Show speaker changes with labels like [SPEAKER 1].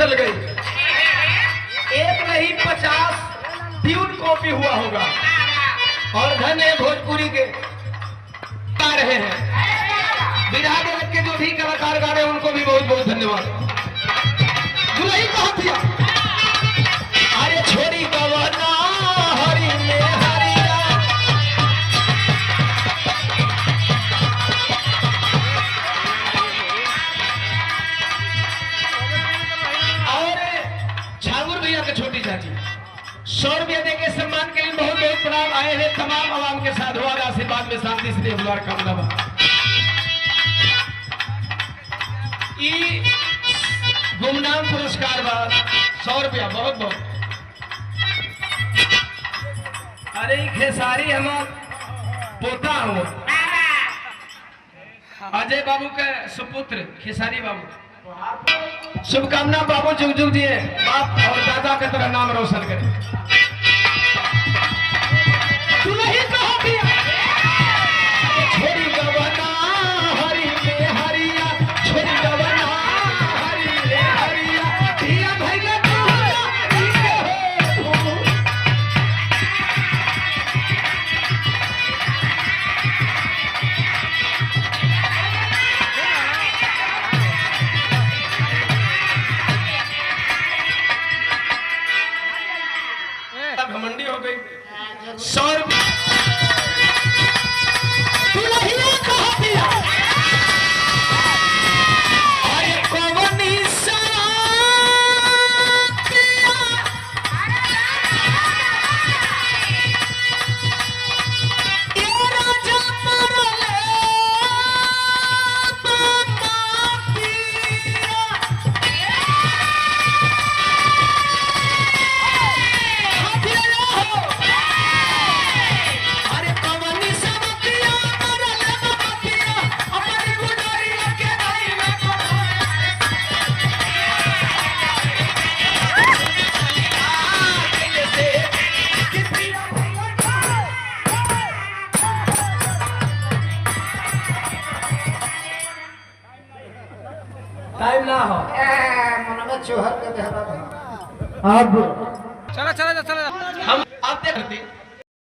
[SPEAKER 1] चल गई। एक नहीं 50 ट्यून कॉपी हुआ होगा। और धन्य भोजपुरी के गा रहे हैं, विधा जगत के जो भी कलाकार गा रहे हैं उनको भी बहुत बहुत धन्यवाद। दुल्ही कहा दिया अरे छोड़ी गवाना हरी में हरिया, और छांगुर भैया के छोटी चाची 100 रुपया दे के सम्मान के लिए बहुत बहुत प्रणाम। आए हैं तमाम आवाम के साथ हुआ आशीर्वाद में शांति से बुलार कामना बा। गुमनाम पुरस्कार बा 100 रुपया बहुत बहुत। अरे खेसारी हमार पोता हो, अजय बाबू के सुपुत्र खेसारी बाबू। शुभकामना बाबू, जुग जुग जिए, बाप और दादा के तरह नाम रोशन करे। दुल्ही कहा दिया छोड़ी गवाना हरी में हरिया, छोड़ी गवाना हरी में हरिया, दिया भैया घमंडी हो गई। 100 रुपया दुल्हिया कहा दिया अरे कवनी साथिया, ये राजा मरले टाइम ना हो
[SPEAKER 2] मन में चोहर के बेहरा
[SPEAKER 1] अब
[SPEAKER 3] चला चला चला
[SPEAKER 1] हम आते करते